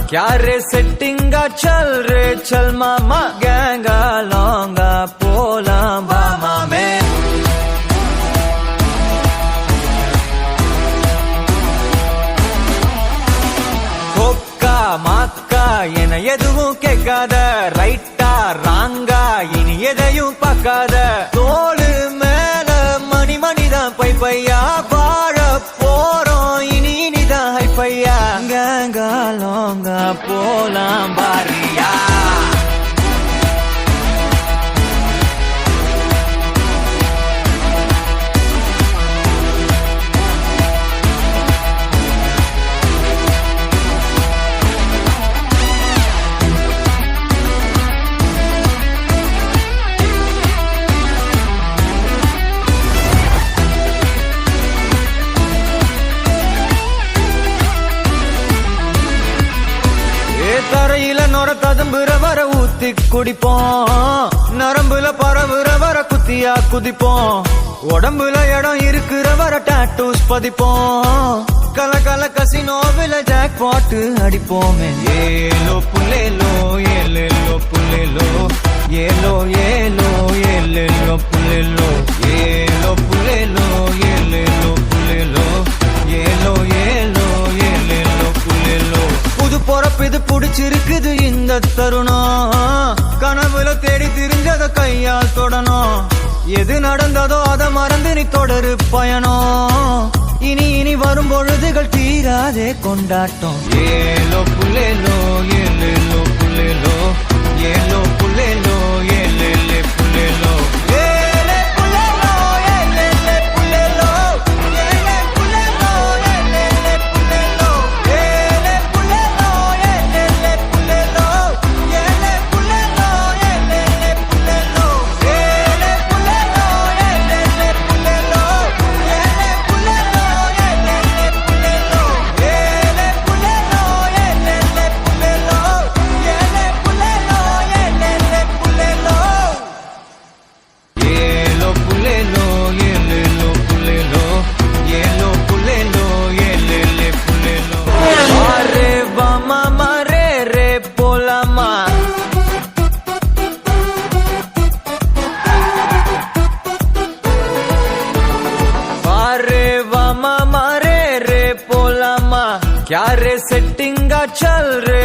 क्या रे सेटिंगा चल रे चल मामा गैंगा लौंगा पोला मामा में कोक्का माक्का என எதுவும் கேட்காத ரைட்டா ராங்கா இனி எதையும் பார்க்காத தோளு மேல மணி மணிதான் பை பையா வாழ போறோம் இனி இனிதான் ஹை பையா கேங்கா லோங்கா போலாம் பாரியா தரையில நொர ததும்புற வர ஊத்தி குடிப்போம் நரம்புல பரவுற வர குத்தியா குதிப்போம் உடம்புல இடம் இருக்கிற வர டாட்டூஸ் பதிப்போம் கல கல கசினோவில ஜாக் பாட்டு அடிப்போமே ஏலோ புல்லேலோ ஏலேலோ புல்லேலோ ஏலோ ஏலோ ஏலேலோ புல்லேலோ ஏலோ புல்லேலோ ஏலேலோ புல்லேலோ ஏலோ ஏலோ ஏலேலோ புல்லேலோ புது பொறப்பு இது புடிச்சிருக்குது இந்த தருணம் கனவுல தேடி திரிஞ்சத கையால் தொடணும் எது நடந்ததோ அதை மறந்து நீ தொடரு பயணம் இனி இனி வரும் பொழுதுகள் தீராதே கொண்டாட்டம் ஏலோ புல்லேலோ ஏலேலோ புல்லேலோ ஏலோ புல்லேலோ ஏலேலே புல்லேலோ क्या रे सेटिंगा चल रे